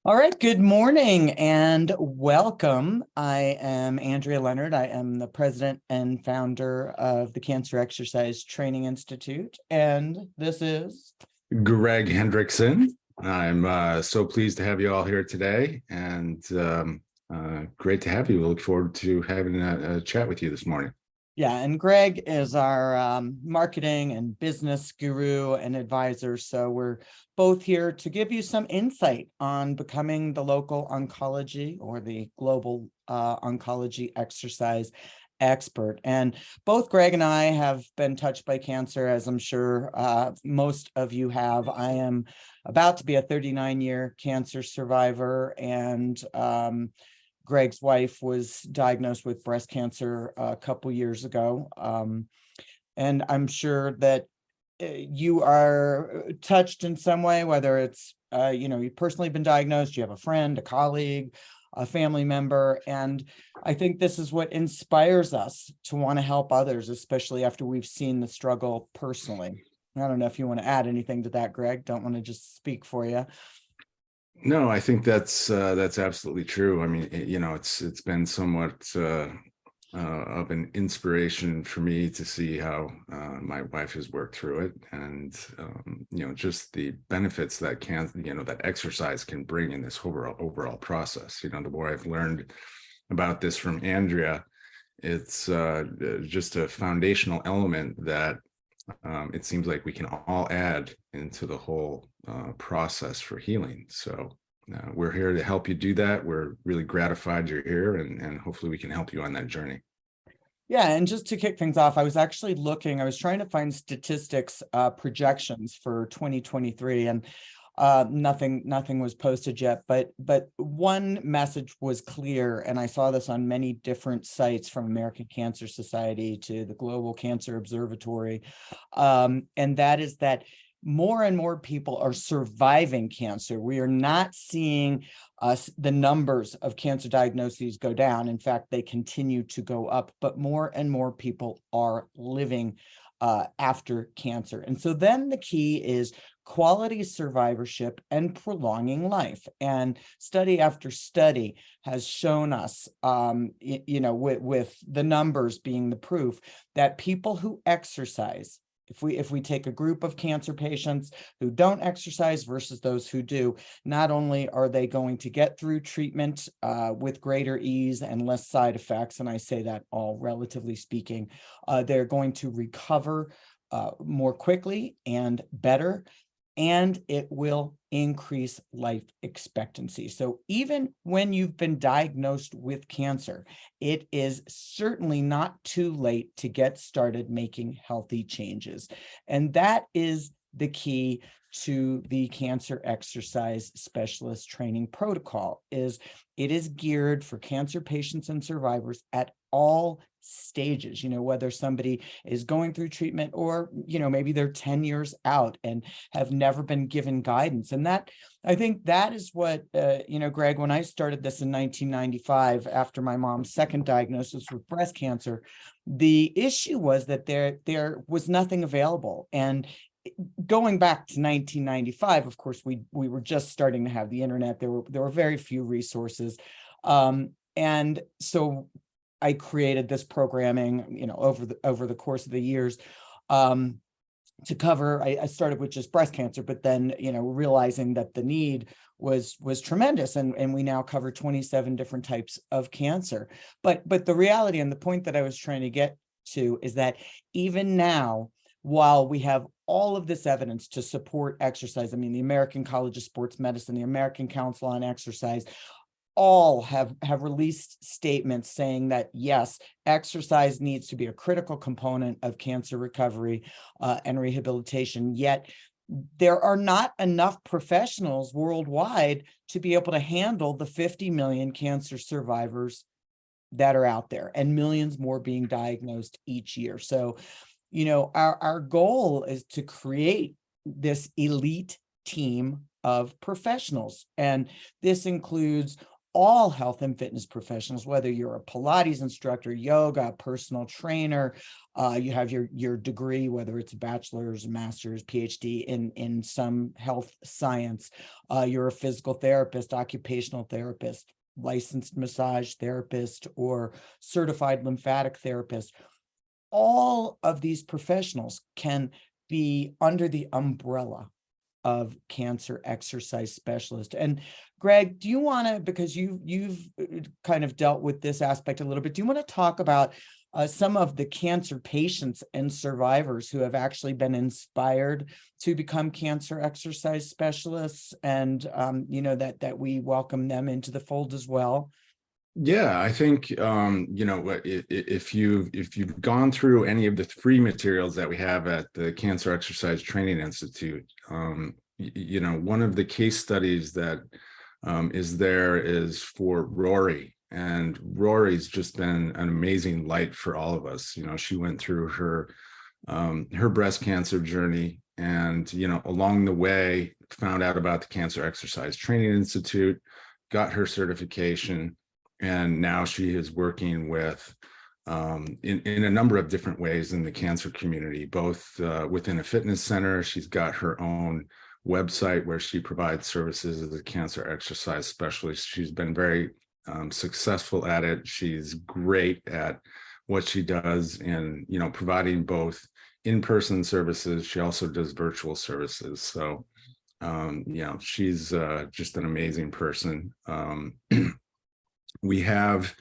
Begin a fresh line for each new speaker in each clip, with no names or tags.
All right, good morning and welcome. I am Andrea Leonard. I am the president and founder of the Cancer Exercise Training Institute, and this is
Greg Hendrickson. I'm so pleased to have you all here today, and great to have you. We look forward to having a chat with you this morning.
Yeah, and Greg is our marketing and business guru and advisor. So we're both here to give you some insight on becoming the local oncology or the global oncology exercise expert. And both Greg and I have been touched by cancer, as I'm sure most of you have. I am about to be a 39-year cancer survivor, and Greg's wife was diagnosed with breast cancer a couple years ago. And I'm sure that you are touched in some way, whether it's, you've personally been diagnosed, you have a friend, a colleague, a family member. And I think this is what inspires us to want to help others, especially after we've seen the struggle personally. I don't know if you want to add anything to that, Greg. Don't want to just speak for you.
No, I think that's absolutely true. I mean, it's been somewhat of an inspiration for me to see how my wife has worked through it, and just the benefits that that exercise can bring in this overall process. The more I've learned about this from Andrea, it's just a foundational element that it seems like we can all add into the whole process for healing. So we're here to help you do that. We're really gratified you're here, and hopefully we can help you on that journey.
Yeah, and just to kick things off, I was trying to find statistics, projections for 2023, and nothing was posted yet, but one message was clear, and I saw this on many different sites, from American Cancer Society to the Global Cancer Observatory, and that is that more and more people are surviving cancer. We are not seeing the numbers of cancer diagnoses go down. In fact, they continue to go up, but more and more people are living after cancer. And so then the key is quality survivorship and prolonging life. And study after study has shown us, with the numbers being the proof, that people who exercise, if we take a group of cancer patients who don't exercise versus those who do, not only are they going to get through treatment with greater ease and less side effects, and I say that all relatively speaking, they're going to recover more quickly and better, and it will increase life expectancy. So even when you've been diagnosed with cancer, it is certainly not too late to get started making healthy changes. And that is the key to the cancer exercise specialist training protocol. It is geared for cancer patients and survivors at all stages, whether somebody is going through treatment or, maybe they're 10 years out and have never been given guidance. And I think that is what, Greg, when I started this in 1995, after my mom's second diagnosis with breast cancer, the issue was that there was nothing available. And going back to 1995, of course, we were just starting to have the internet. There were very few resources. And so I created this programming, over the course of the years, to cover. I started with just breast cancer, but then, realizing that the need was tremendous, and we now cover 27 different types of cancer. But the reality, and the point that I was trying to get to, is that even now, while we have all of this evidence to support exercise, I mean, the American College of Sports Medicine, the American Council on Exercise, all have released statements saying that, yes, exercise needs to be a critical component of cancer recovery and rehabilitation. Yet there are not enough professionals worldwide to be able to handle the 50 million cancer survivors that are out there, and millions more being diagnosed each year. So, our goal is to create this elite team of professionals, and this includes all health and fitness professionals, whether you're a Pilates instructor, yoga, personal trainer, you have your degree, whether it's a bachelor's, master's, PhD in some health science, you're a physical therapist, occupational therapist, licensed massage therapist, or certified lymphatic therapist. All of these professionals can be under the umbrella of cancer exercise specialist. And Greg, do you want to, because you've kind of dealt with this aspect a little bit, do you want to talk about some of the cancer patients and survivors who have actually been inspired to become cancer exercise specialists, and that we welcome them into the fold as well?
Yeah, I think if you've gone through any of the free materials that we have at the Cancer Exercise Training Institute, one of the case studies that is there is for Rory, and Rory's just been an amazing light for all of us. She went through her breast cancer journey, and along the way found out about the Cancer Exercise Training Institute, got her certification. And now she is working with in a number of different ways in the cancer community, both within a fitness center. She's got her own website where she provides services as a cancer exercise specialist. She's been very successful at it. She's great at what she does in, providing both in-person services. She also does virtual services. So, she's just an amazing person. We have,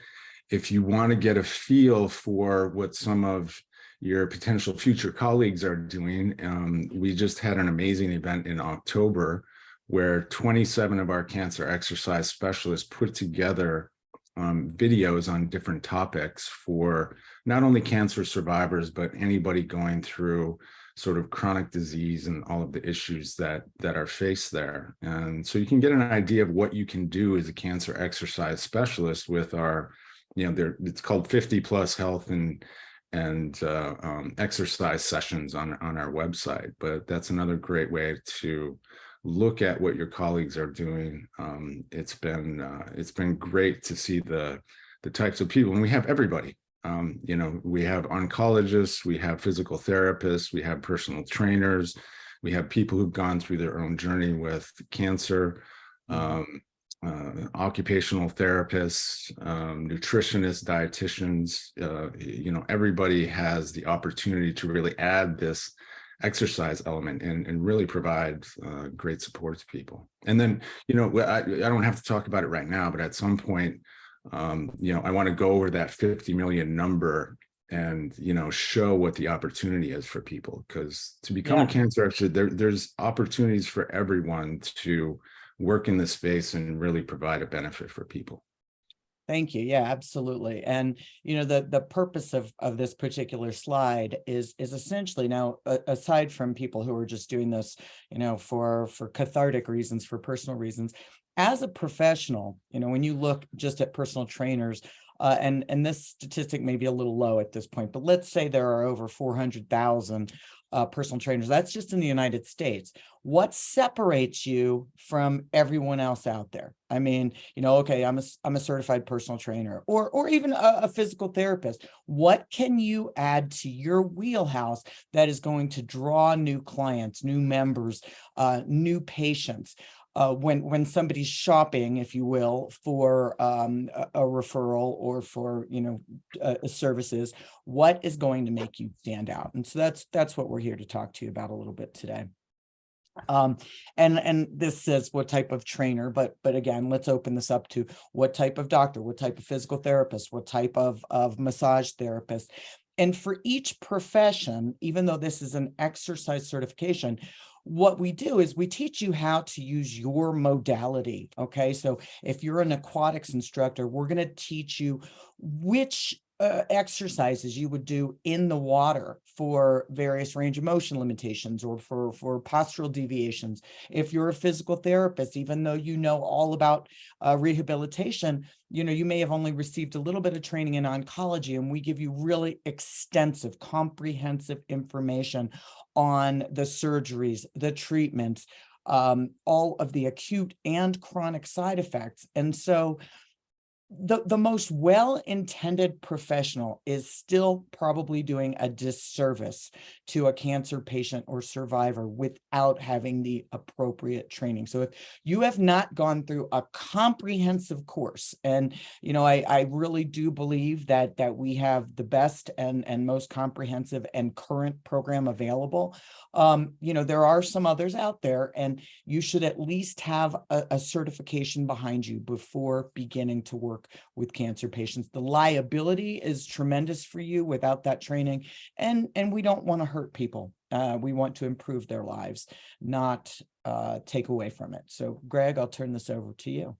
if you want to get a feel for what some of your potential future colleagues are doing, we just had an amazing event in October where 27 of our cancer exercise specialists put together videos on different topics for not only cancer survivors, but anybody going through sort of chronic disease and all of the issues that are faced there. And so you can get an idea of what you can do as a cancer exercise specialist with our, it's called 50 plus health and exercise sessions on our website. But that's another great way to look at what your colleagues are doing. It's been great to see the types of people, and we have everybody. We have oncologists, we have physical therapists, we have personal trainers, we have people who've gone through their own journey with cancer, occupational therapists, nutritionists, dietitians. Everybody has the opportunity to really add this exercise element and really provide great support to people. And then, I don't have to talk about it right now, but at some point, I want to go over that 50 million number and, show what the opportunity is for people, because to become a cancer expert, there's opportunities for everyone to work in this space and really provide a benefit for people.
Thank you. Yeah, absolutely. And, the purpose of this particular slide is essentially, now, aside from people who are just doing this, for cathartic reasons, for personal reasons, as a professional, when you look just at personal trainers, and this statistic may be a little low at this point, but let's say there are over 400,000 personal trainers. That's just in the United States. What separates you from everyone else out there? I mean, okay, I'm a certified personal trainer, or even a physical therapist. What can you add to your wheelhouse that is going to draw new clients, new members, new patients? When somebody's shopping, if you will, for a referral or for services, what is going to make you stand out? And so that's what we're here to talk to you about a little bit today. And this says what type of trainer, but again, let's open this up to what type of doctor, what type of physical therapist, what type of massage therapist. And for each profession, even though this is an exercise certification, what we do is we teach you how to use your modality. Okay, so if you're an aquatics instructor, we're going to teach you which exercises you would do in the water for various range of motion limitations or for postural deviations. If you're a physical therapist, even though you know all about rehabilitation, you may have only received a little bit of training in oncology, and we give you really extensive, comprehensive information on the surgeries, the treatments, all of the acute and chronic side effects. And so the most well-intended professional is still probably doing a disservice to a cancer patient or survivor without having the appropriate training. So if you have not gone through a comprehensive course, and I really do believe that we have the best and most comprehensive and current program available. There are some others out there, and you should at least have a certification behind you before beginning to work with cancer patients. The liability is tremendous for you without that training, and we don't want to hurt people. We want to improve their lives, not take away from it. So Greg, I'll turn this over to you.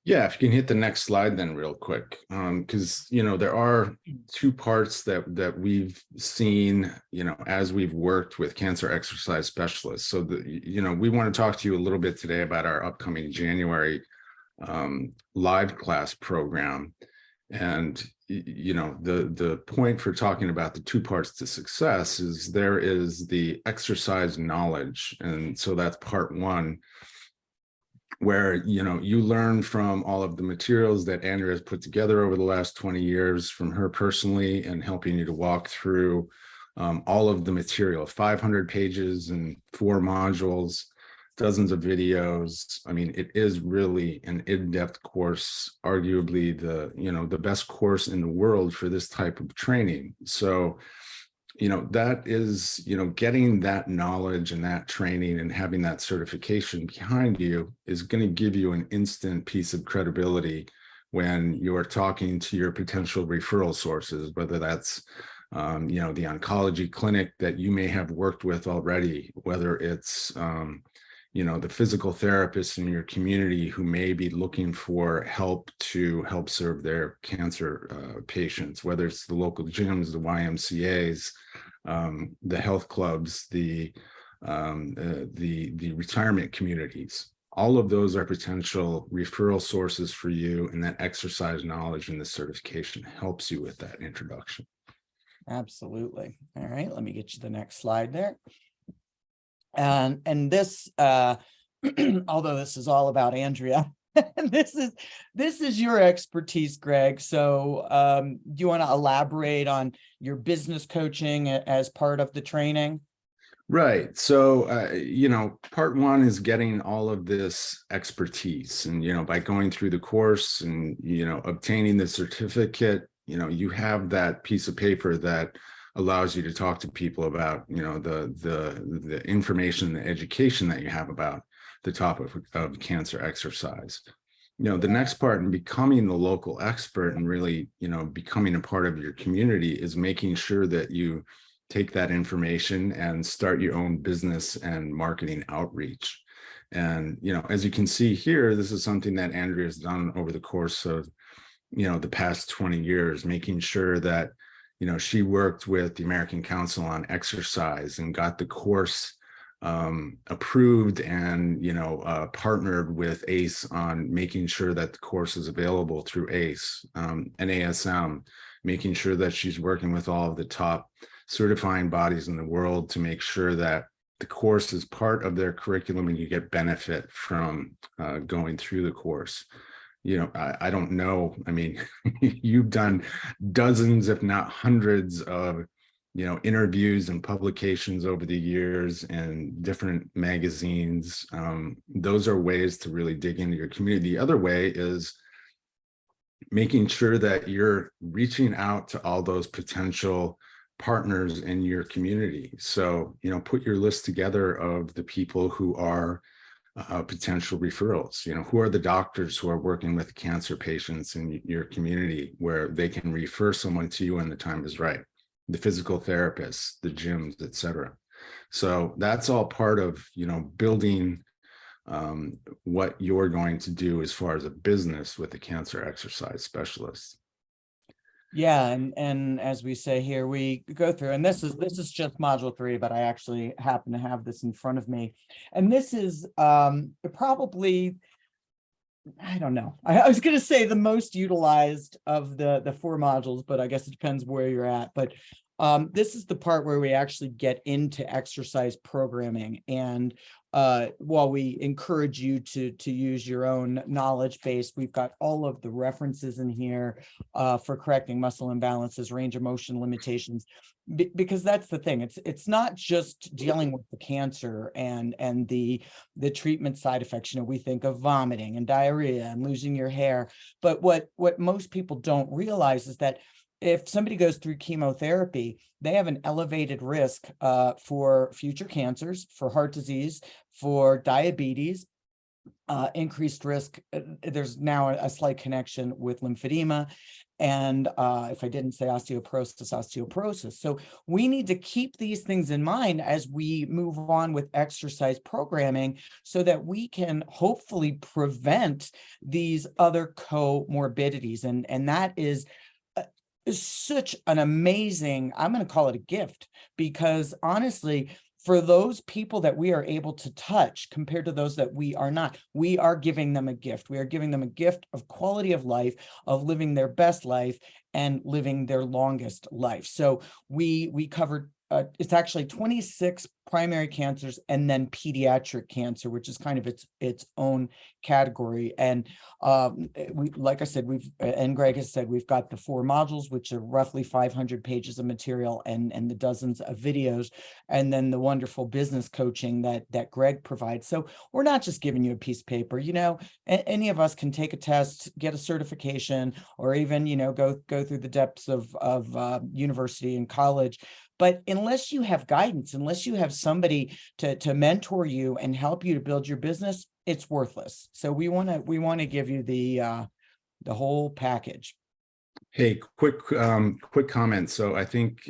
Yeah, if you can hit the next slide then real quick, because there are two parts that we've seen, as we've worked with cancer exercise specialists. So we want to talk to you a little bit today about our upcoming January live class program. And the point for talking about the two parts to success is there is the exercise knowledge, and so that's part one, where you learn from all of the materials that Andrea has put together over the last 20 years from her personally, and helping you to walk through all of the material, 500 pages and 4 modules, dozens of videos. I mean, it is really an in-depth course, arguably the best course in the world for this type of training. So that is, getting that knowledge and that training and having that certification behind you is going to give you an instant piece of credibility when you're talking to your potential referral sources, whether that's, the oncology clinic that you may have worked with already, whether it's, the physical therapists in your community who may be looking for help to help serve their cancer patients, whether it's the local gyms, the YMCAs, the health clubs, the retirement communities. All of those are potential referral sources for you, and that exercise knowledge and the certification helps you with that introduction. Absolutely.
All right, let me get you the next slide there. And this, although this is all about Andrea, this is your expertise, Greg. So do you want to elaborate on your business coaching as part of the training?
Right. So, part one is getting all of this expertise, and, by going through the course and, obtaining the certificate, you have that piece of paper that allows you to talk to people about, the information, the education that you have about the topic of cancer exercise. The next part in becoming the local expert and really, becoming a part of your community is making sure that you take that information and start your own business and marketing outreach. And, as you can see here, this is something that Andrea has done over the course of, the past 20 years, making sure that, she worked with the American Council on Exercise and got the course approved, and partnered with ACE on making sure that the course is available through ACE, NASM, making sure that she's working with all of the top certifying bodies in the world to make sure that the course is part of their curriculum and you get benefit from going through the course. I don't know. I mean, you've done dozens, if not hundreds of, interviews and publications over the years and different magazines. Those are ways to really dig into your community. The other way is making sure that you're reaching out to all those potential partners in your community. So, put your list together of the people who are potential referrals. Who are the doctors who are working with cancer patients in your community where they can refer someone to you when the time is right, the physical therapists, the gyms, etc. So that's all part of, building what you're going to do as far as a business with the cancer exercise specialist.
Yeah, and as we say here, we go through, and this is just module 3, but I actually happen to have this in front of me, and this is probably, I don't know, I was going to say the most utilized of the 4 modules, but I guess it depends where you're at. But This is the part where we actually get into exercise programming. And while we encourage you to use your own knowledge base, we've got all of the references in here for correcting muscle imbalances, range of motion limitations, because that's the thing. It's not just dealing with the cancer and the treatment side effects. You know, we think of vomiting and diarrhea and losing your hair, but what most people don't realize is that if somebody goes through chemotherapy, they have an elevated risk for future cancers, for heart disease, for diabetes, increased risk. There's now a slight connection with lymphedema. And if I didn't say osteoporosis. So we need to keep these things in mind as we move on with exercise programming so that we can hopefully prevent these other comorbidities. And that is such an amazing, I'm going to call it a gift, because honestly, for those people that we are able to touch compared to those that we are not, we are giving them a gift. We are giving them a gift of quality of life, of living their best life and living their longest life. So we covered, it's actually 26 primary cancers and then pediatric cancer, which is kind of its own category. And we, like I said, and Greg has said, we've got the 4 modules, which are roughly 500 pages of material and the dozens of videos, and then the wonderful business coaching that Greg provides. So we're not just giving you a piece of paper. You know, any of us can take a test, get a certification, or even, you know, go through the depths of university and college. But unless you have guidance, unless you have somebody to mentor you and help you to build your business, it's worthless. So we want to give you the whole package.
Hey, quick comment. So I think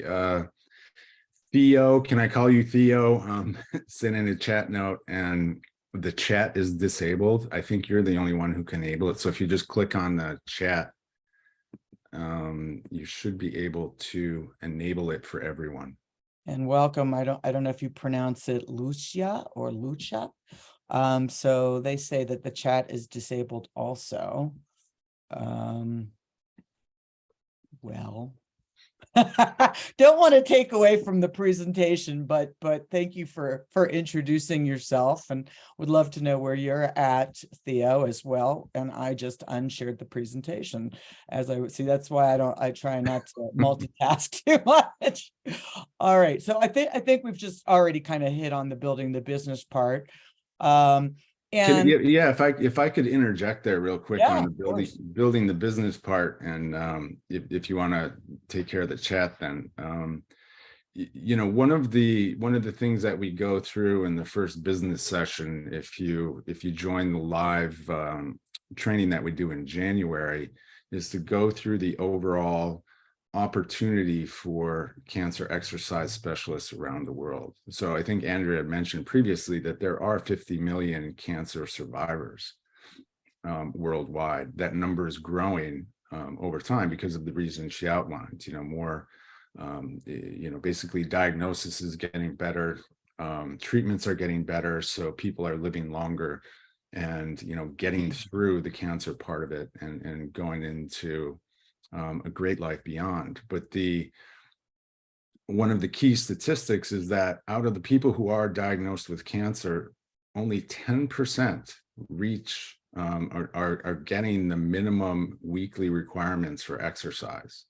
Theo, can I call you Theo? Sent in a chat note, and the chat is disabled. I think you're the only one who can enable it. So if you just click on the chat, you should be able to enable it for everyone.
And welcome. I don't know if you pronounce it Lucia or Lucia. So they say that the chat is disabled also. Well, don't want to take away from the presentation, but thank you for introducing yourself, and would love to know where you're at, Theo, as well. And I just unshared the presentation as I would see. That's why I try not to multitask too much. All right, so I think we've just already kind of hit on the building the business part. And
yeah, if I could interject there real quick
yeah,
on the building the business part, and if you want to take care of the chat, then you know, one of the things that we go through in the first business session, if you join the live training that we do in January, is to go through the overall opportunity for cancer exercise specialists around the world. So I think Andrea had mentioned previously that there are 50 million cancer survivors worldwide. That number is growing over time because of the reasons she outlined. You know, more, you know, basically diagnosis is getting better, treatments are getting better, so people are living longer, and, you know, getting through the cancer part of it and going into a great life beyond. But one of the key statistics is that out of the people who are diagnosed with cancer, only 10% reach are getting the minimum weekly requirements for exercise.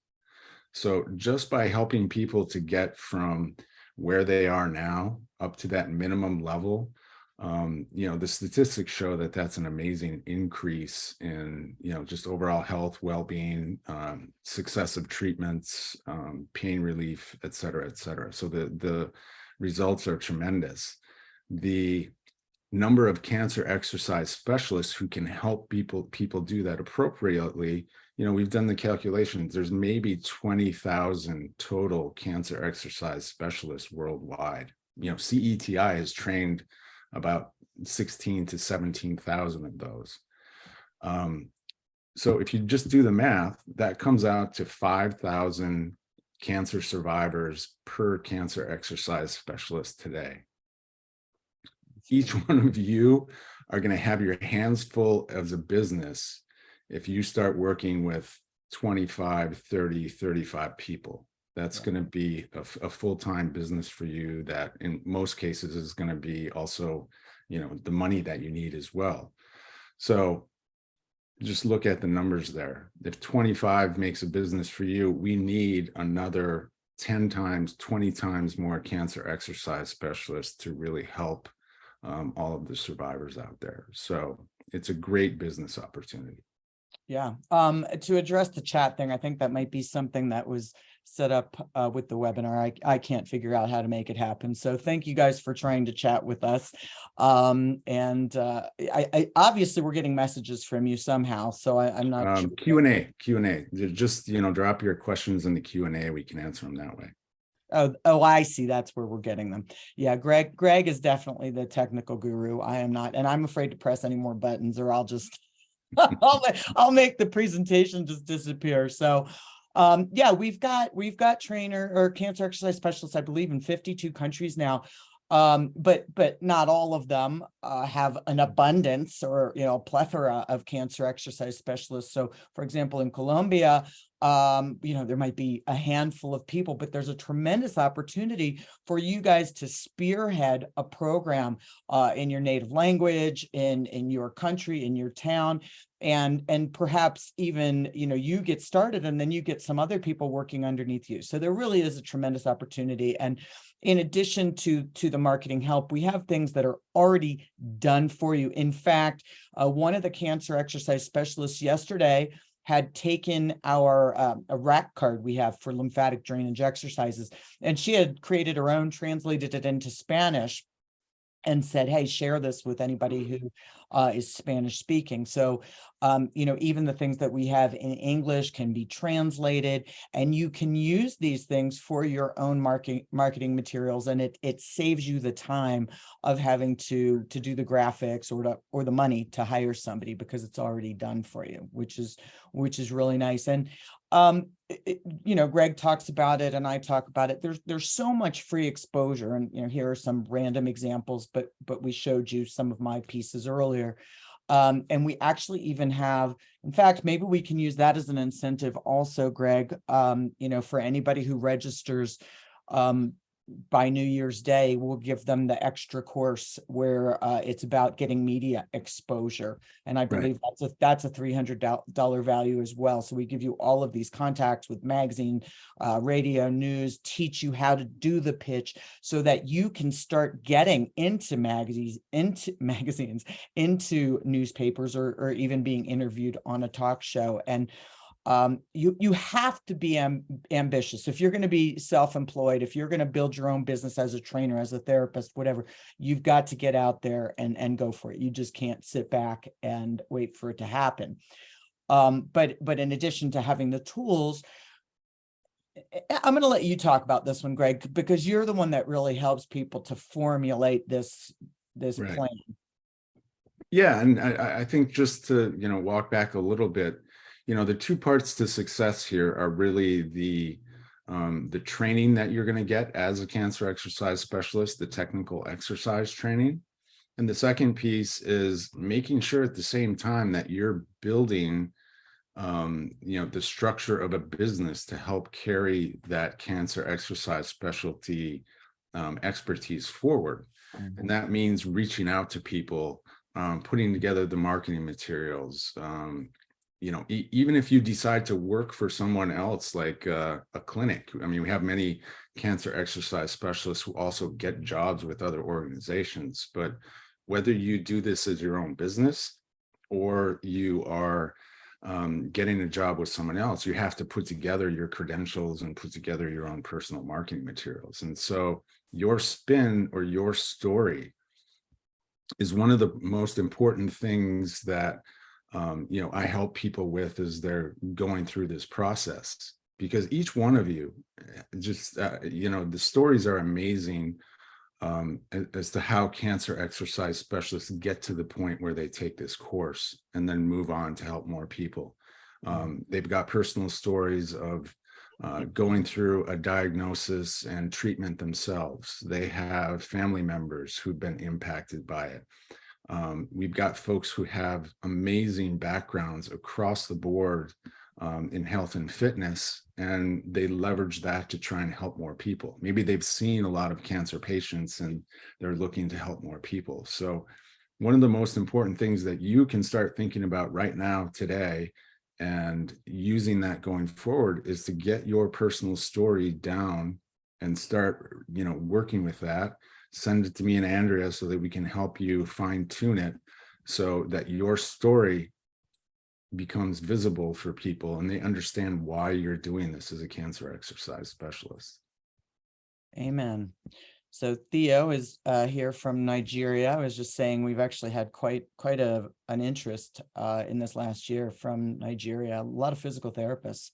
So just by helping people to get from where they are now up to that minimum level, you know, the statistics show that that's an amazing increase in, you know, just overall health, well-being, successive treatments, pain relief, et cetera, et cetera. So the results are tremendous. The number of cancer exercise specialists who can help people do that appropriately, you know, we've done the calculations. There's maybe 20,000 total cancer exercise specialists worldwide. You know, CETI has trained about 16 to 17,000 of those. So if you just do the math, that comes out to 5,000 cancer survivors per cancer exercise specialist today. Each one of you are going to have your hands full as a business if you start working with 25, 30, 35 people. That's going to be a full-time business for you that in most cases is going to be also, the money that you need as well. So just look at the numbers there. If 25 makes a business for you, we need another 10 times, 20 times more cancer exercise specialists to really help all of the survivors out there. So it's a great business opportunity.
Yeah. To address the chat thing, I think that might be something that was set up with the webinar. I can't figure out how to make it happen. So thank you guys for trying to chat with us. I obviously we're getting messages from you somehow. So I'm not sure.
Q&A. Just, drop your questions in the Q&A. We can answer them that way.
Oh, I see. That's where we're getting them. Yeah, Greg is definitely the technical guru. I am not, and I'm afraid to press any more buttons or I'll just I'll make the presentation just disappear. So yeah, we've got trainer or cancer exercise specialists, I believe, in 52 countries now. But not all of them have an abundance or plethora of cancer exercise specialists. So for example, in Colombia, there might be a handful of people, but there's a tremendous opportunity for you guys to spearhead a program in your native language, in your country, in your town, and perhaps even you get started and then you get some other people working underneath you. So there really is a tremendous opportunity. And in addition to the marketing help, we have things that are already done for you. In fact, one of the cancer exercise specialists yesterday had taken our a rack card we have for lymphatic drainage exercises, and she had created her own, translated it into Spanish, and said, hey, share this with anybody who is Spanish speaking. So, even the things that we have in English can be translated, and you can use these things for your own marketing materials. And it saves you the time of having to do the graphics or the money to hire somebody, because it's already done for you, which is really nice. And Greg talks about it and I talk about it. There's so much free exposure, and here are some random examples, but we showed you some of my pieces earlier. And we actually even have, in fact, maybe we can use that as an incentive also, Greg, for anybody who registers by New Year's Day, we'll give them the extra course where it's about getting media exposure. And I believe that's a $300 value as well. So we give you all of these contacts with magazine, radio, news, teach you how to do the pitch so that you can start getting into magazines, into newspapers, or even being interviewed on a talk show. And you have to be ambitious. If you're going to be self-employed, if you're going to build your own business as a trainer, as a therapist, whatever, you've got to get out there and go for it. You just can't sit back and wait for it to happen. But in addition to having the tools, I'm going to let you talk about this one, Greg, because you're the one that really helps people to formulate this plan.
Yeah, and I think just to walk back a little bit, the two parts to success here are really the training that you're going to get as a cancer exercise specialist, the technical exercise training. And the second piece is making sure at the same time that you're building, the structure of a business to help carry that cancer exercise specialty expertise forward. Mm-hmm. And that means reaching out to people, putting together the marketing materials, even if you decide to work for someone else, like a clinic. I mean, we have many cancer exercise specialists who also get jobs with other organizations. But whether you do this as your own business or you are getting a job with someone else, you have to put together your credentials and put together your own personal marketing materials. And so your spin or your story is one of the most important things that I help people with as they're going through this process, because each one of you just, the stories are amazing as to how cancer exercise specialists get to the point where they take this course and then move on to help more people. They've got personal stories of going through a diagnosis and treatment themselves. They have family members who've been impacted by it. We've got folks who have amazing backgrounds across the board in health and fitness, and they leverage that to try and help more people. Maybe they've seen a lot of cancer patients and they're looking to help more people. So one of the most important things that you can start thinking about right now, today, and using that going forward, is to get your personal story down and start, working with that. Send it to me and Andrea so that we can help you fine tune it so that your story becomes visible for people and they understand why you're doing this as a cancer exercise specialist.
Amen. So Theo is here from Nigeria. I was just saying we've actually had quite an interest in this last year from Nigeria. A lot of physical therapists.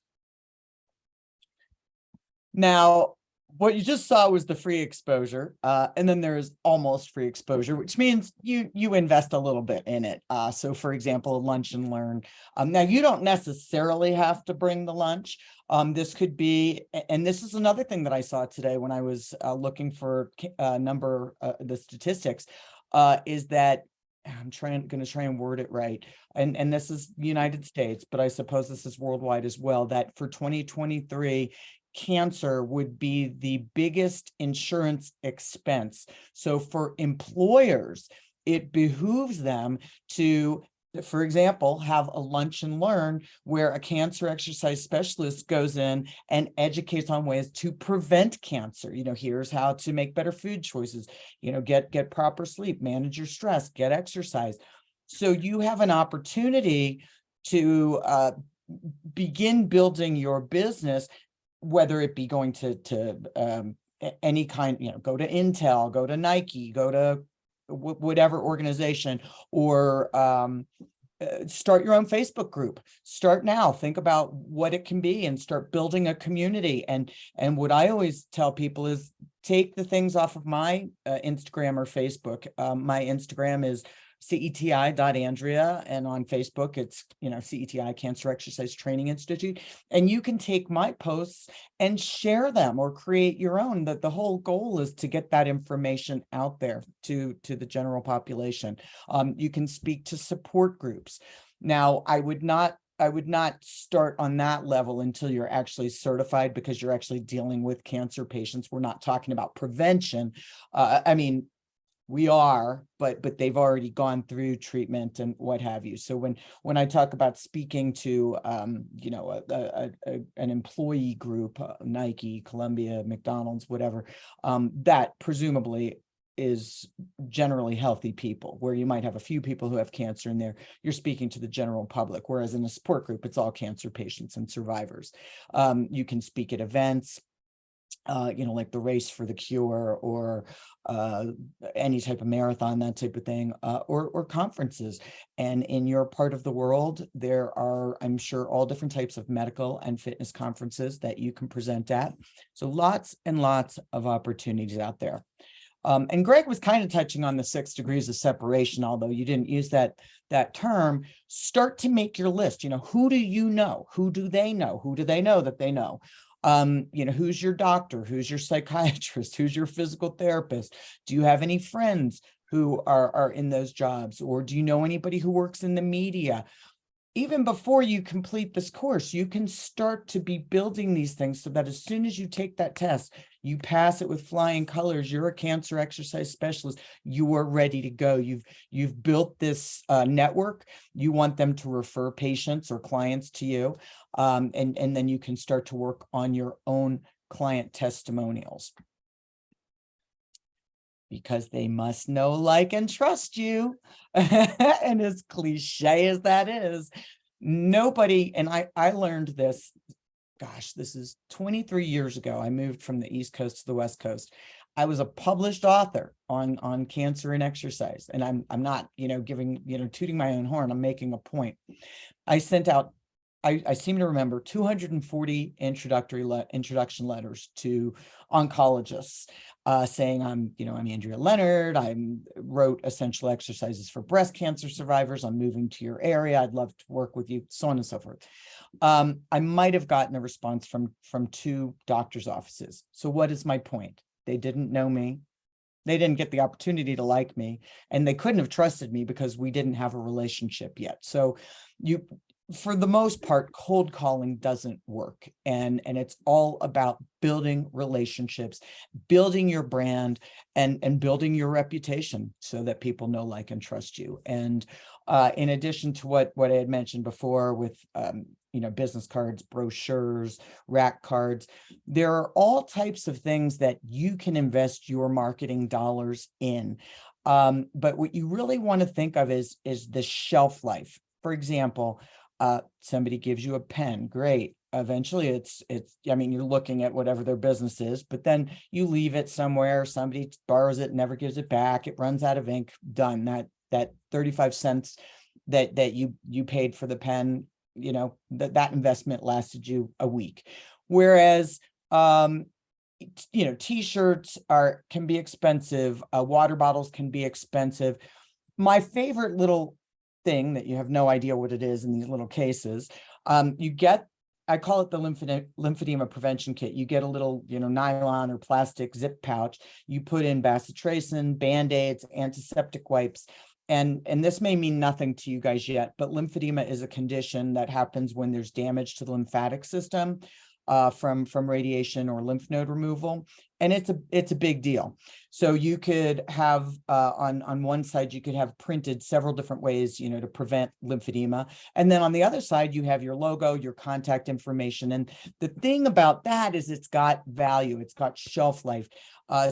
Now, what you just saw was the free exposure, and then there's almost free exposure, which means you invest a little bit in it. So, for example, lunch and learn. Now, you don't necessarily have to bring the lunch. This could be, and this is another thing that I saw today when I was looking for the statistics, is that I'm going to try and word it right. And this is the United States, but I suppose this is worldwide as well, that for 2023, cancer would be the biggest insurance expense. So for employers, it behooves them to, for example, have a lunch and learn where a cancer exercise specialist goes in and educates on ways to prevent cancer. Here's how to make better food choices, get proper sleep, manage your stress, get exercise. So you have an opportunity to begin building your business, whether it be going to any kind, go to Intel, go to Nike, go to whatever organization, or start your own Facebook group. Start now. Think about what it can be and start building a community. And what I always tell people is take the things off of my Instagram or Facebook. My Instagram is CETI.Andrea, and on Facebook it's CETI Cancer Exercise Training Institute, and you can take my posts and share them or create your own. That the whole goal is to get that information out there to the general population. You can speak to support groups. Now, I would not start on that level until you're actually certified, because you're actually dealing with cancer patients. We're not talking about prevention. We are, but they've already gone through treatment and what have you. So when I talk about speaking to an employee group, Nike, Columbia, McDonald's, whatever, that presumably is generally healthy people, where you might have a few people who have cancer in there. You're speaking to the general public, whereas in a support group, it's all cancer patients and survivors. You can speak at events, like the Race for the Cure, or any type of marathon, that type of thing, or conferences. And in your part of the world, there are, I'm sure, all different types of medical and fitness conferences that you can present at. So lots and lots of opportunities out there. And Greg was kind of touching on the 6 degrees of separation, although you didn't use that term. Start to make your list. Who do you know? Who do they know? Who do they know that they know? Who's your doctor? Who's your psychiatrist? Who's your physical therapist? Do you have any friends who are in those jobs? Or do you know anybody who works in the media? Even before you complete this course, you can start to be building these things so that as soon as you take that test, you pass it with flying colors. You're a cancer exercise specialist. You are ready to go. You've built this network. You want them to refer patients or clients to you. And then you can start to work on your own client testimonials, because they must know, like, and trust you. And as cliche as that is, nobody, and I learned this, gosh, this is 23 years ago. I moved from the East Coast to the West Coast. I was a published author on cancer and exercise. And I'm not, giving, tooting my own horn. I'm making a point. I sent out, I seem to remember 240 introduction letters to oncologists, saying I'm Andrea Leonard. I wrote essential exercises for breast cancer survivors. I'm moving to your area. I'd love to work with you, so on and so forth. I might have gotten a response from 2 doctors' offices. So what is my point? They didn't know me. They didn't get the opportunity to like me, and they couldn't have trusted me because we didn't have a relationship yet. So for the most part, cold calling doesn't work. And it's all about building relationships, building your brand, and building your reputation so that people know, like, and trust you. And in addition to what I had mentioned before with, business cards, brochures, rack cards, there are all types of things that you can invest your marketing dollars in. But what you really want to think of is the shelf life. For example, somebody gives you a pen, great. Eventually I mean, you're looking at whatever their business is, but then you leave it somewhere, somebody borrows it, never gives it back, it runs out of ink, done. That 35 cents that you paid for the pen, that investment lasted you a week. Whereas, t-shirts can be expensive, water bottles can be expensive. My favorite little thing that you have no idea what it is in these little cases, you get, I call it the lymphedema prevention kit. You get a little, nylon or plastic zip pouch. You put in bacitracin, Band-Aids, antiseptic wipes. And this may mean nothing to you guys yet, but lymphedema is a condition that happens when there's damage to the lymphatic system from radiation or lymph node removal. And it's a big deal. So you could have on one side, you could have printed several different ways, to prevent lymphedema. And then on the other side, you have your logo, your contact information. And the thing about that is it's got value. It's got shelf life.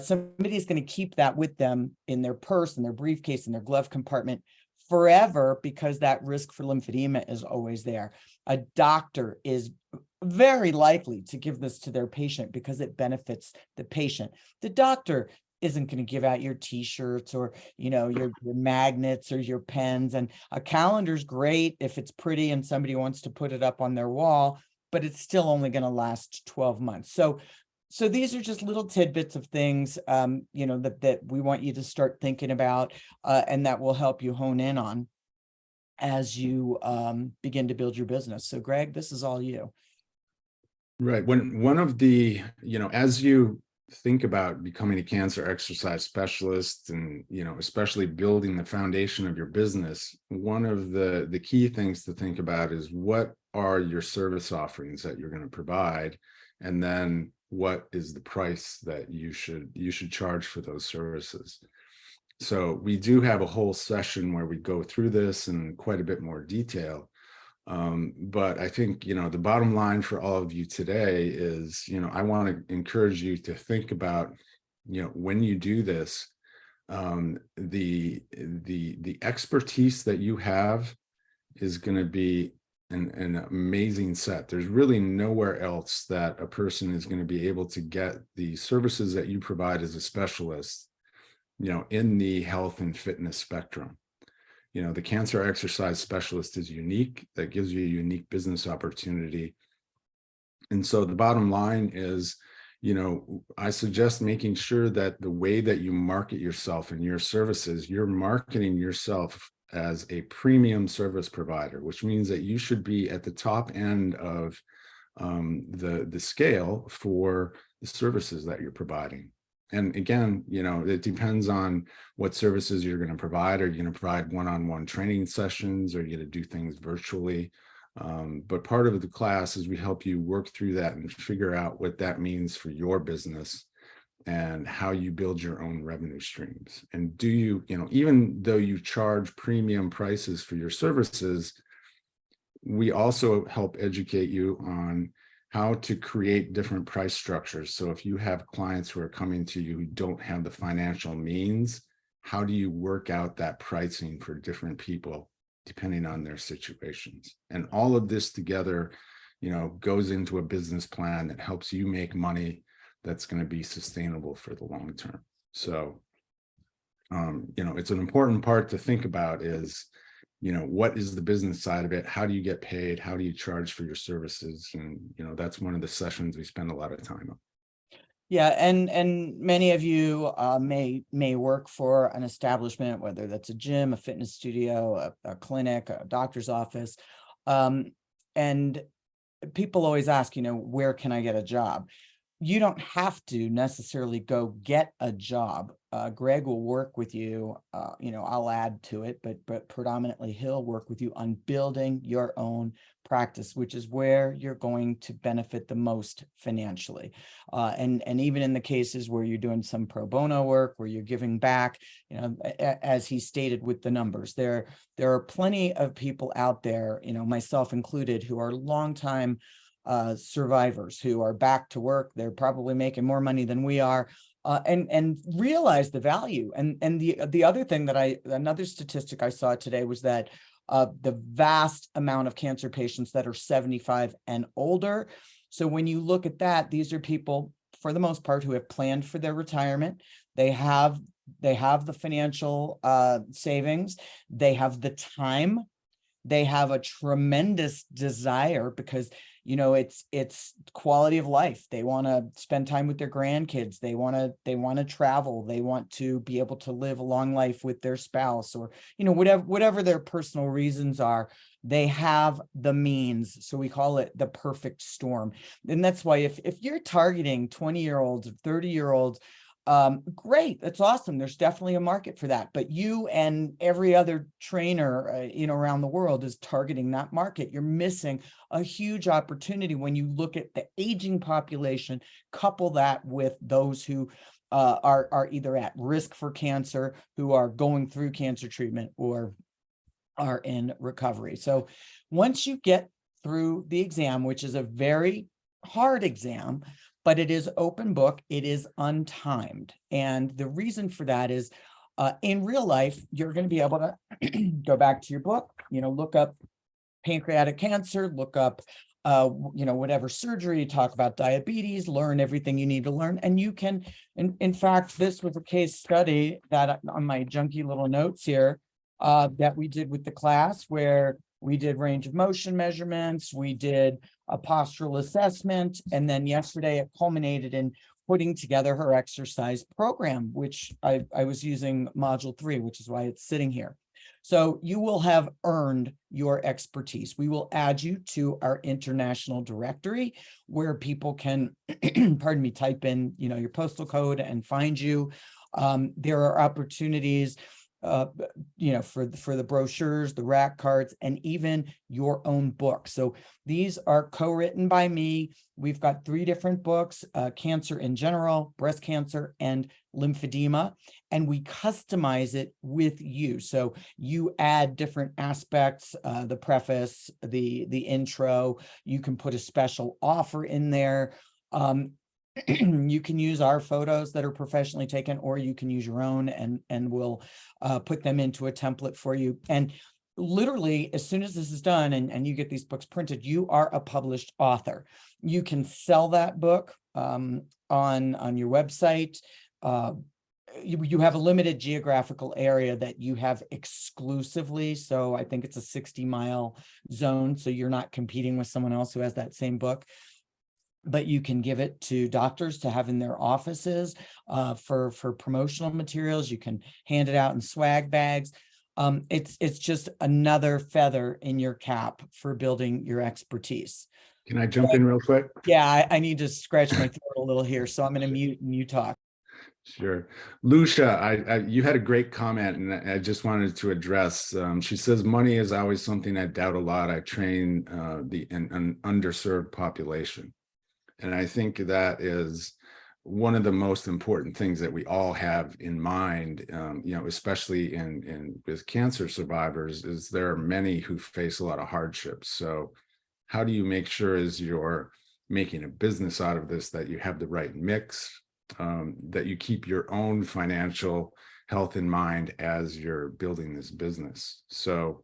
Somebody's going to keep that with them in their purse, in their briefcase, in their glove compartment forever, because that risk for lymphedema is always there. A doctor is very likely to give this to their patient because it benefits the patient. The doctor isn't going to give out your t-shirts or, your magnets or your pens. And a calendar's great if it's pretty and somebody wants to put it up on their wall, but it's still only going to last 12 months. So these are just little tidbits of things, that we want you to start thinking about, and that will help you hone in on as you begin to build your business. So Greg, this is all you.
Right. When one of the, as you think about becoming a cancer exercise specialist and, especially building the foundation of your business, one of the key things to think about is what are your service offerings that you're going to provide? And then what is the price that you should charge for those services? So we do have a whole session where we go through this in quite a bit more detail. But I think, the bottom line for all of you today is, I want to encourage you to think about, when you do this, the expertise that you have is going to be an amazing set. There's really nowhere else that a person is going to be able to get the services that you provide as a specialist, in the health and fitness spectrum. The cancer exercise specialist is unique. That gives you a unique business opportunity. And so the bottom line is, I suggest making sure that the way that you market yourself and your services, you're marketing yourself as a premium service provider, which means that you should be at the top end of the scale for the services that you're providing. And again, it depends on what services you're going to provide. Are you going to provide one-on-one training sessions? Are you going to do things virtually? But part of the class is we help you work through that and figure out what that means for your business and how you build your own revenue streams. And do you, even though you charge premium prices for your services, we also help educate you on how to create different price structures. So if you have clients who are coming to you who don't have the financial means, how do you work out that pricing for different people depending on their situations? And all of this together, goes into a business plan that helps you make money that's going to be sustainable for the long term. So, it's an important part to think about is, what is the business side of it? How do you get paid? How do you charge for your services? And, that's one of the sessions we spend a lot of time on.
Yeah, and many of you may work for an establishment, whether that's a gym, a fitness studio, a clinic, a doctor's office. And people always ask, where can I get a job? you don't have to necessarily go get a job. Greg will work with you. I'll add to it, but predominantly he'll work with you on building your own practice, which is where you're going to benefit the most financially. And even in the cases where you're doing some pro bono work, where you're giving back, as he stated with the numbers, there are plenty of people out there, myself included, who are longtime survivors who are back to work. They're probably making more money than we are, and realize the value. And the other thing that another statistic I saw today was that the vast amount of cancer patients that are 75 and older. So when you look at that, these are people, for the most part, who have planned for their retirement. They have the financial savings. They have the time. They have a tremendous desire, because it's quality of life. They want to spend time with their grandkids. They want to travel. They want to be able to live a long life with their spouse, or whatever their personal reasons are. They have the means. So we call it the perfect storm. And that's why if you're targeting 20-year-olds or 30-year-olds, great, that's awesome. There's definitely a market for that. But you and every other trainer around the world is targeting that market. You're missing a huge opportunity when you look at the aging population. Couple that with those who are either at risk for cancer, who are going through cancer treatment, or are in recovery. So once you get through the exam, which is a very hard exam, but it is open book, it is untimed. And the reason for that is in real life, you're going to be able to go back to your book, look up pancreatic cancer, look up, whatever surgery, talk about diabetes, learn everything you need to learn. And you can, in fact, this was a case study that on my junky little notes here that we did with the class, where we did range of motion measurements, we did a postural assessment, and then yesterday it culminated in putting together her exercise program, which I was using module 3, which is why it's sitting here. So you will have earned your expertise. We will add you to our international directory, where people can, type in, your postal code and find you. There are opportunities for the brochures, the rack cards, and even your own book. So these are co-written by me. We've got 3 different books: cancer in general, breast cancer, and lymphedema, and we customize it with you. So you add different aspects, the preface, the intro. You can put a special offer in there. You can use our photos that are professionally taken, or you can use your own, and we'll put them into a template for you. And literally, as soon as this is done and you get these books printed, you are a published author. You can sell that book on your website. You have a limited geographical area that you have exclusively. So I think it's a 60-mile zone. So you're not competing with someone else who has that same book. But you can give it to doctors to have in their offices for promotional materials. You can hand it out in swag bags. It's just another feather in your cap for building your expertise.
Can I jump in real quick?
Yeah, I need to scratch my throat a little here, so I'm going to mute and you talk.
Sure. Lucia, you had a great comment, and I just wanted to address. She says, money is always something I doubt a lot. I train an underserved population. And I think that is one of the most important things that we all have in mind, especially with cancer survivors, is there are many who face a lot of hardships. So how do you make sure, as you're making a business out of this, that you have the right mix, that you keep your own financial health in mind as you're building this business? So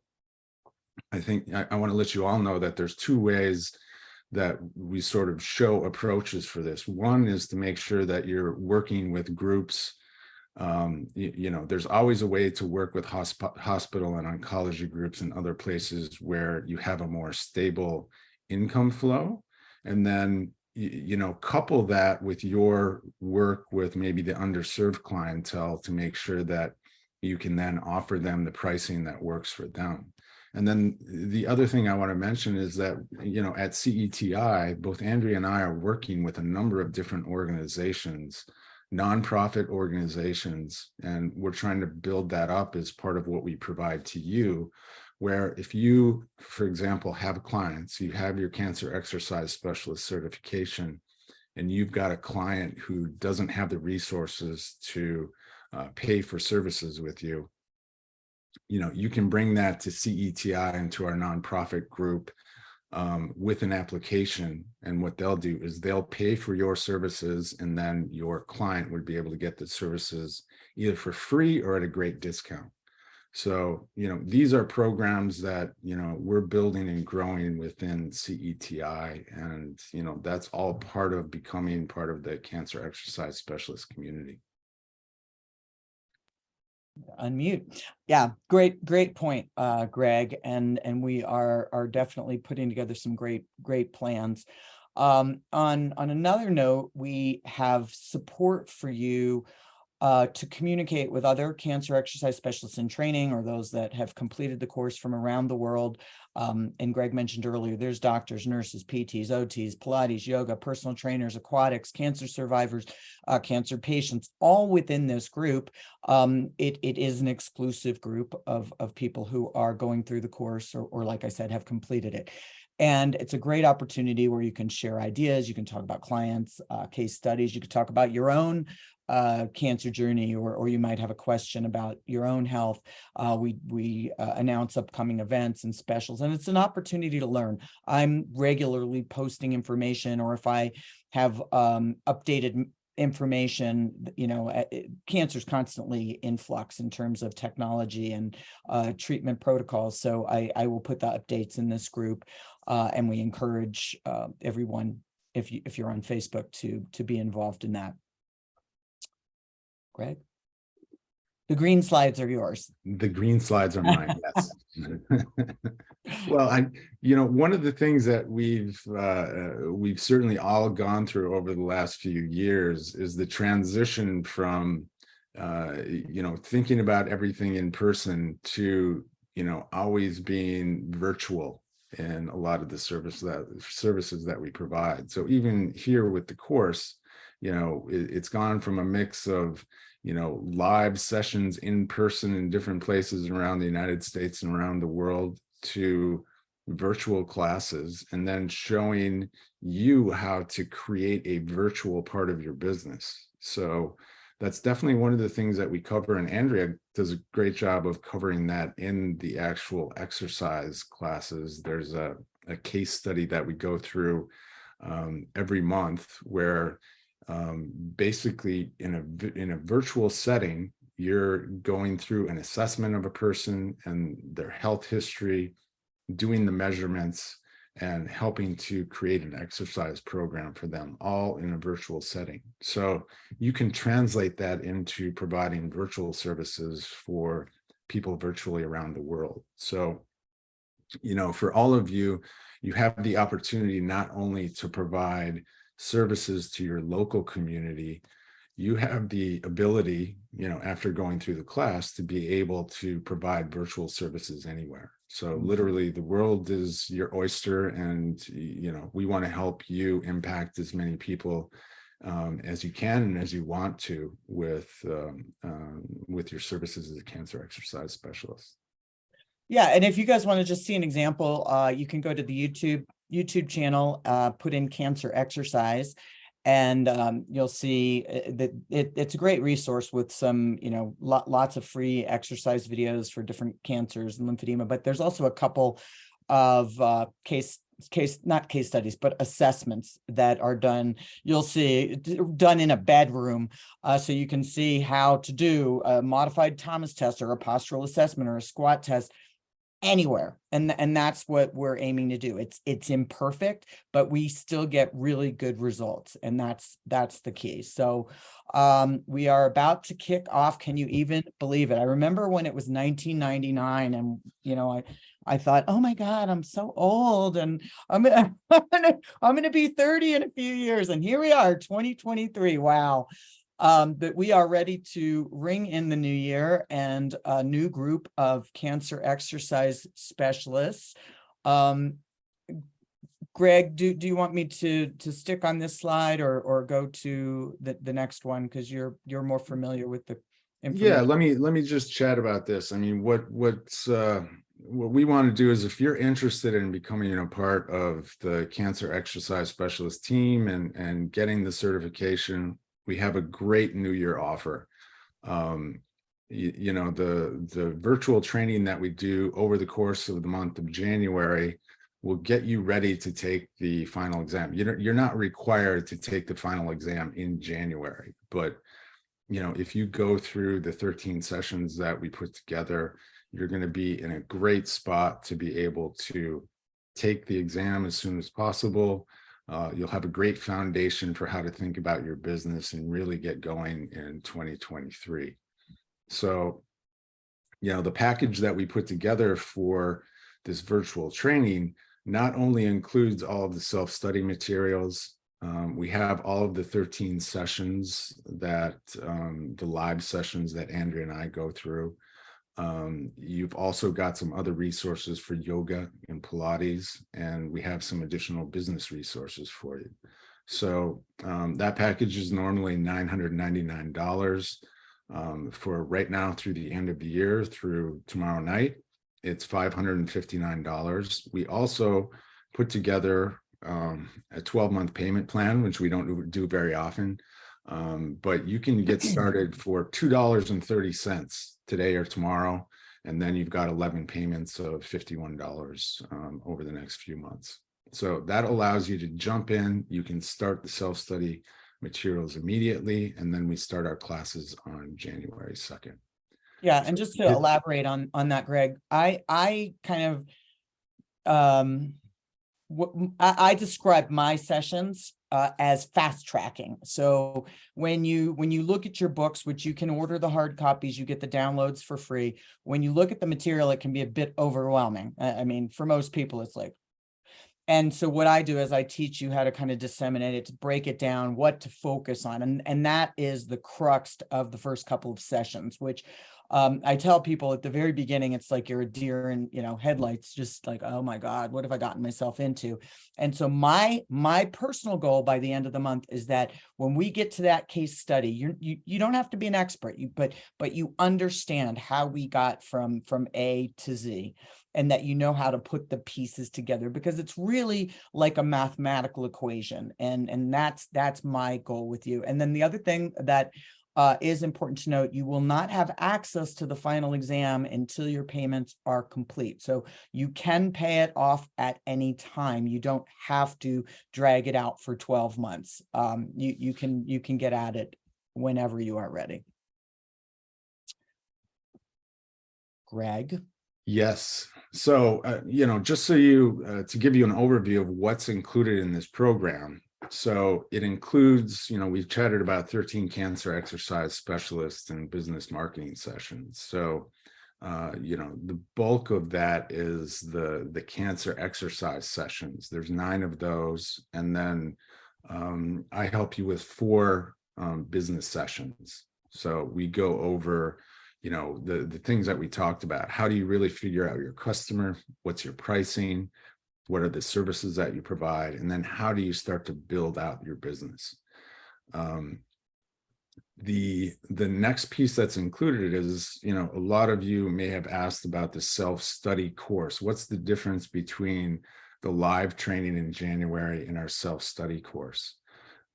I think I want to let you all know that there's 2 ways that we sort of show approaches for this. One is to make sure that you're working with groups. There's always a way to work with hospital and oncology groups and other places where you have a more stable income flow. And then, couple that with your work with maybe the underserved clientele to make sure that you can then offer them the pricing that works for them. And then the other thing I want to mention is that, you know, at CETI, both Andrea and I are working with a number of different organizations, nonprofit organizations, and we're trying to build that up as part of what we provide to you, where if you, for example, have clients, you have your cancer exercise specialist certification, and you've got a client who doesn't have the resources to pay for services with you, you know, you can bring that to CETI and to our nonprofit group with an application. And what they'll do is they'll pay for your services, and then your client would be able to get the services either for free or at a great discount. So, you know, these are programs that, you know, we're building and growing within CETI. And, you know, that's all part of becoming part of the cancer exercise specialist community.
Unmute. Yeah, great point, Greg. And we are definitely putting together some great plans. On another note, we have support for you to communicate with other cancer exercise specialists in training, or those that have completed the course from around the world. And Greg mentioned earlier, there's doctors, nurses, PTs, OTs, Pilates, yoga, personal trainers, aquatics, cancer survivors, cancer patients, all within this group. It is an exclusive group of people who are going through the course, or like I said, have completed it. And it's a great opportunity where you can share ideas, you can talk about clients, case studies, you can talk about your own cancer journey, or you might have a question about your own health. We announce upcoming events and specials, and it's an opportunity to learn. I'm regularly posting information, or if I have updated information, you know, cancer is constantly in flux in terms of technology and treatment protocols. So I will put the updates in this group, and we encourage everyone, if you're on Facebook, to be involved in that. Greg, the green slides are yours.
The green slides are mine. Yes. Well, you know, one of the things that we've certainly all gone through over the last few years is the transition from, you know, thinking about everything in person to, you know, always being virtual in a lot of the services that we provide. So even here with the course, you know, it's gone from a mix of, you know, live sessions in person in different places around the United States and around the world to virtual classes, and then showing you how to create a virtual part of your business. So that's definitely one of the things that we cover, and Andrea does a great job of covering that in the actual exercise classes. There's a case study that we go through every month where basically in a virtual setting, you're going through an assessment of a person and their health history, doing the measurements, and helping to create an exercise program for them, all in a virtual setting. So you can translate that into providing virtual services for people virtually around the world. So, you know, for all of you, you have the opportunity not only to provide services to your local community, you have the ability, you know, after going through the class, to be able to provide virtual services anywhere. So literally the world is your oyster, and, you know, we want to help you impact as many people as you can and as you want to with your services as a cancer exercise specialist.
Yeah, and if you guys want to just see an example, you can go to the YouTube channel, put in cancer exercise, and you'll see that it's a great resource with some, you know, lots of free exercise videos for different cancers and lymphedema. But there's also a couple of not case studies, but assessments that are done. You'll see done in a bedroom, so you can see how to do a modified Thomas test, or a postural assessment, or a squat test anywhere. And that's what we're aiming to do. It's imperfect, but we still get really good results, and that's the key. So we are about to kick off. Can you even believe it? I remember when it was 1999, and, you know, I thought, oh my God, I'm so old, and I'm gonna be 30 in a few years, and here we are, 2023. Wow. But we are ready to ring in the new year and a new group of cancer exercise specialists. Greg, do you want me to stick on this slide or go to the next one, because you're more familiar with the
Yeah,
information?
let me just chat about this. I mean, what we want to do is, if you're interested in becoming, part of the cancer exercise specialist team and getting the certification, we have a great New Year offer. The virtual training that we do over the course of the month of January will get you ready to take the final exam. You're not required to take the final exam in January, but if you go through the 13 sessions that we put together, you're going to be in a great spot to be able to take the exam as soon as possible. You'll have a great foundation for how to think about your business and really get going in 2023. So, the package that we put together for this virtual training not only includes all of the self-study materials. We have all of the 13 sessions that the live sessions that Andrea and I go through. You've also got some other resources for yoga and Pilates, and we have some additional business resources for you. So that package is normally $999 for right now through the end of the year, through tomorrow night. It's $559. We also put together a 12-month payment plan, which we don't do very often, but you can get started for $2.30 today or tomorrow, and then you've got 11 payments of $51 over the next few months. So that allows you to jump in. You can start the self-study materials immediately, and then we start our classes on January 2nd.
Yeah, and just to elaborate on that, Greg, I kind of I describe my sessions as fast tracking. So when you look at your books, which you can order the hard copies, you get the downloads for free. When you look at the material, it can be a bit overwhelming. I mean, for most people, it's like. And so what I do is I teach you how to kind of disseminate it, to break it down, what to focus on. And that is the crux of the first couple of sessions, which I tell people at the very beginning, it's like you're a deer in, headlights, just like, oh my God, what have I gotten myself into? And so my personal goal by the end of the month is that when we get to that case study, you don't have to be an expert, but you understand how we got from A to Z, and that you know how to put the pieces together, because it's really like a mathematical equation. And that's my goal with you. And then the other thing that is important to note, you will not have access to the final exam until your payments are complete. So you can pay it off at any time. You don't have to drag it out for 12 months. You can get at it whenever you are ready. Greg?
Yes. So, just so to give you an overview of what's included in this program. So it includes, we've chatted about 13 cancer exercise specialists and business marketing sessions. So, the bulk of that is the cancer exercise sessions. There's 9 of those. And then I help you with 4 business sessions. So we go over the things that we talked about. How do you really figure out your customer? What's your pricing? What are the services that you provide? And then how do you start to build out your business? The next piece that's included is, a lot of you may have asked about the self-study course. What's the difference between the live training in January and our self-study course?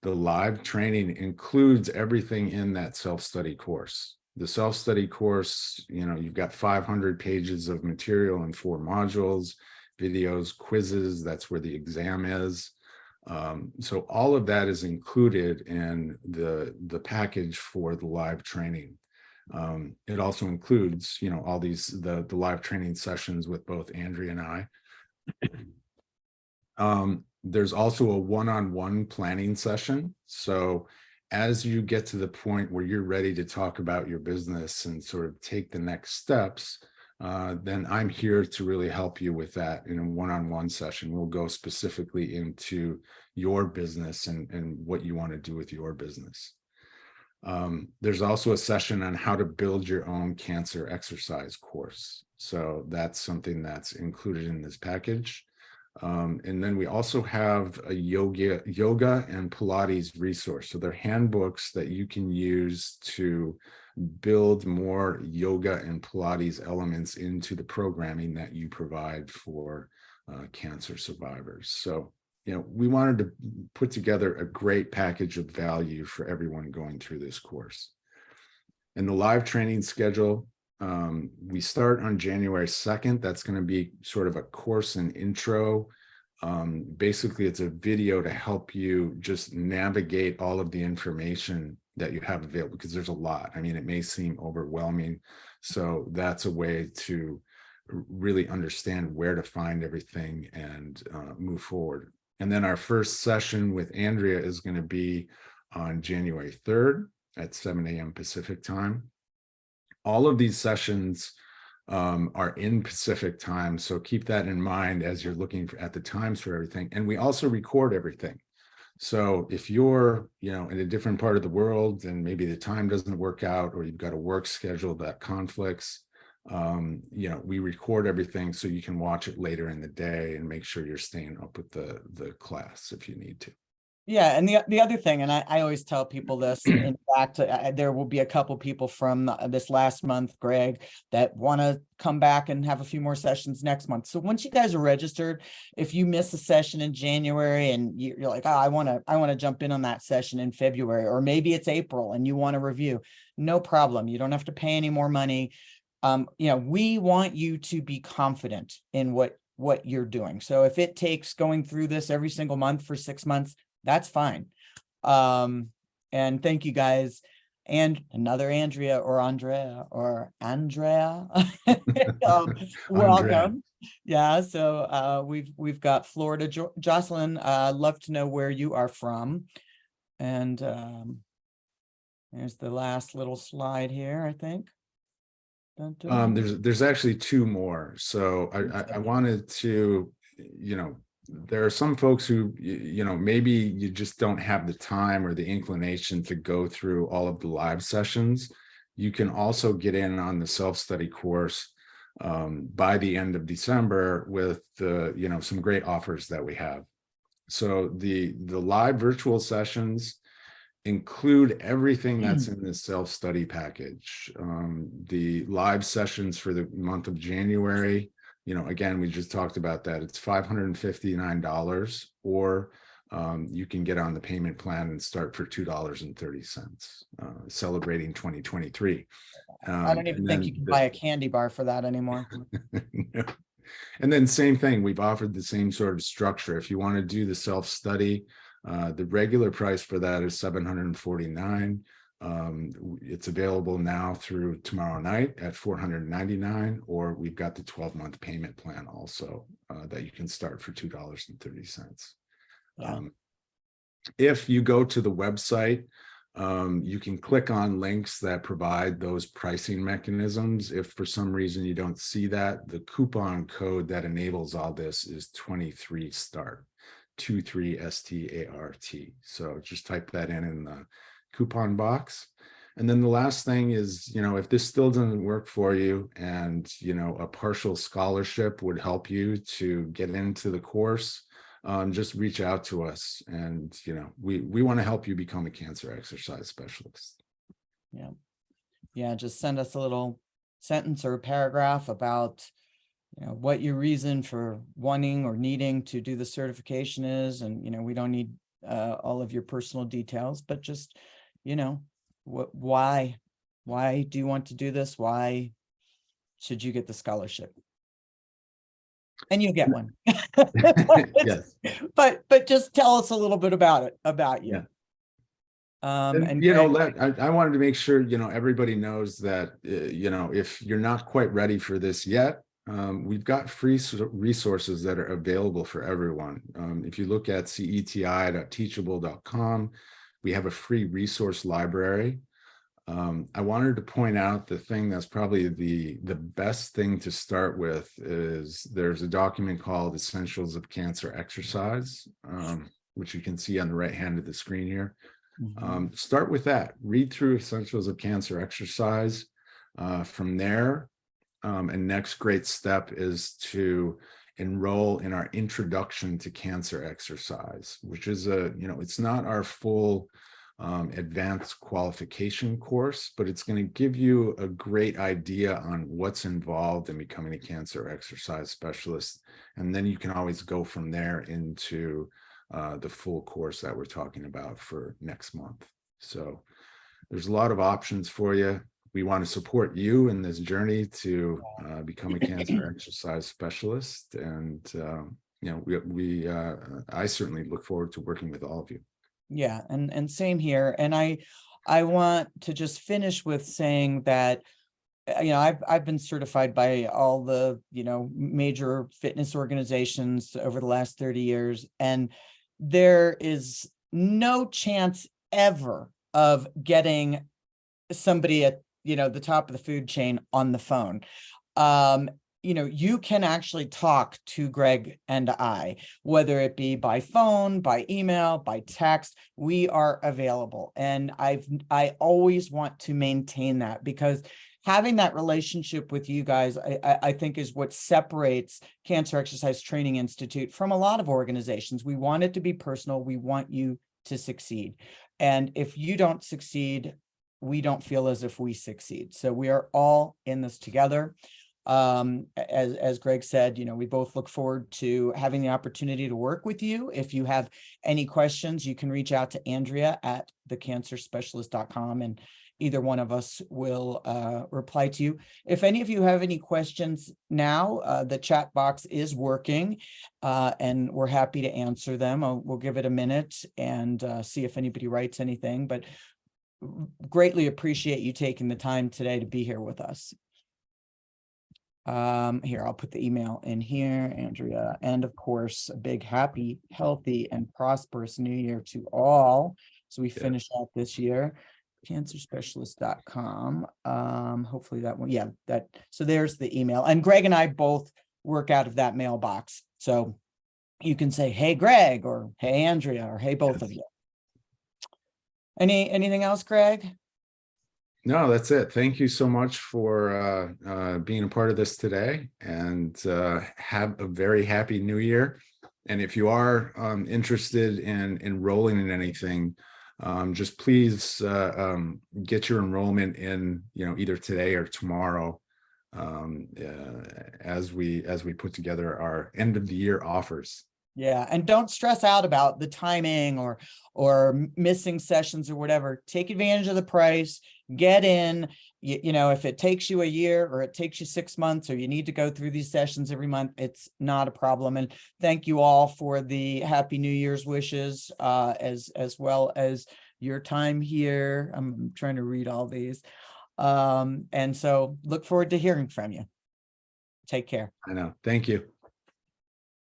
The live training includes everything in that self-study course. The self-study course, you've got 500 pages of material in 4 modules, videos, quizzes. That's where the exam is. So all of that is included in the package for the live training. It also includes, all the live training sessions with both Andrea and I. There's also a one-on-one planning session. So as you get to the point where you're ready to talk about your business and sort of take the next steps, then I'm here to really help you with that in a one-on-one session. We'll go specifically into your business and what you want to do with your business. There's also a session on how to build your own cancer exercise course. So that's something that's included in this package. And then we also have a yoga and Pilates resource. So they're handbooks that you can use to build more yoga and Pilates elements into the programming that you provide for cancer survivors. So, we wanted to put together a great package of value for everyone going through this course. And the live training schedule, we start on January 2nd. That's going to be sort of a course and intro. Basically, it's a video to help you just navigate all of the information that you have available, because there's a lot. I mean, it may seem overwhelming. So that's a way to really understand where to find everything and move forward. And then our first session with Andrea is going to be on January 3rd at 7 a.m. Pacific time. All of these sessions are in Pacific time, so keep that in mind as you're looking at the times for everything. And we also record everything. So if you're, in a different part of the world and maybe the time doesn't work out, or you've got a work schedule that conflicts, we record everything so you can watch it later in the day and make sure you're staying up with the class if you need to.
Yeah, and the other thing, and I always tell people this, in fact, there will be a couple people from this last month, Greg, that want to come back and have a few more sessions next month. So once you guys are registered, if you miss a session in January and you're like, oh, I want to jump in on that session in February, or maybe it's April and you want to review, no problem. You don't have to pay any more money. We want you to be confident in what you're doing. So if it takes going through this every single month for 6 months, that's fine. And thank you guys. And another Andrea or Andrea. Welcome. Yeah. So we've got Florida. Jocelyn, love to know where you are from. And there's the last little slide here, I think.
There's actually two more. So I wanted to, there are some folks who, maybe you just don't have the time or the inclination to go through all of the live sessions. You can also get in on the self-study course by the end of December with some great offers that we have. So the live virtual sessions include everything that's in this self-study package. The live sessions for the month of January, again, we just talked about that. It's $559, or you can get on the payment plan and start for $2.30, celebrating 2023.
I don't even think you can buy a candy bar for that anymore.
No. And then same thing, we've offered the same sort of structure. If you want to do the self-study, the regular price for that is $749. It's available now through tomorrow night at $499, or we've got the 12-month payment plan also that you can start for $2.30.
Yeah.
If you go to the website, you can click on links that provide those pricing mechanisms. If for some reason you don't see that, the coupon code that enables all this is 23START, 23START. So just type that in the coupon box. And then the last thing is, if this still doesn't work for you and, a partial scholarship would help you to get into the course, just reach out to us. And, we want to help you become a cancer exercise specialist.
Yeah. Yeah. Just send us a little sentence or a paragraph about, what your reason for wanting or needing to do the certification is. And, we don't need all of your personal details, but just, why do you want to do this? Why should you get the scholarship? And you'll get one.
Yes.
But just tell us a little bit about you.
Yeah.
And
I wanted to make sure, everybody knows that, if you're not quite ready for this yet, we've got free resources that are available for everyone. If you look at ceti.teachable.com, we have a free resource library. I wanted to point out the thing that's probably the best thing to start with is there's a document called Essentials of Cancer Exercise, which you can see on the right hand of the screen here. Start with that. Read through Essentials of Cancer Exercise. From there, and next great step is to enroll in our Introduction to Cancer Exercise, which is it's not our full advanced qualification course, but it's going to give you a great idea on what's involved in becoming a cancer exercise specialist. And then you can always go from there into the full course that we're talking about for next month. So there's a lot of options for you. We want to support you in this journey to become a cancer exercise specialist. And, I certainly look forward to working with all of you.
Yeah, and same here. And I want to just finish with saying that, I've been certified by all the, major fitness organizations over the last 30 years, and there is no chance ever of getting somebody at, the top of the food chain on the phone. You can actually talk to Greg and I, whether it be by phone, by email, by text. We are available. And I always want to maintain that, because having that relationship with you guys, I think, is what separates Cancer Exercise Training Institute from a lot of organizations. We want it to be personal. We want you to succeed. And if you don't succeed, we don't feel as if we succeed. So we are all in this together. As Greg said, we both look forward to having the opportunity to work with you. If you have any questions, you can reach out to Andrea at thecancerspecialist.com, and either one of us will reply to you. If any of you have any questions now, the chat box is working, and we're happy to answer them. We'll give it a minute and see if anybody writes anything, but greatly appreciate you taking the time today to be here with us. Here, I'll put the email in here, Andrea. And of course, a big happy, healthy, and prosperous new year to all. So we finish out this year. Cancerspecialist.com. Hopefully that one. Yeah, so there's the email. And Greg and I both work out of that mailbox. So you can say, hey, Greg, or hey, Andrea, or hey, both of you. Anything else, Greg?
No, that's it. Thank you so much for being a part of this today, and have a very happy new year. And if you are interested in enrolling in anything, just please get your enrollment in, either today or tomorrow, as we put together our end of the year offers.
Yeah, and don't stress out about the timing or missing sessions or whatever. Take advantage of the price, get in. If it takes you a year or it takes you 6 months, or you need to go through these sessions every month, it's not a problem. And thank you all for the Happy New Year's wishes, as well as your time here. I'm trying to read all these. And so look forward to hearing from you. Take care.
I know. Thank you.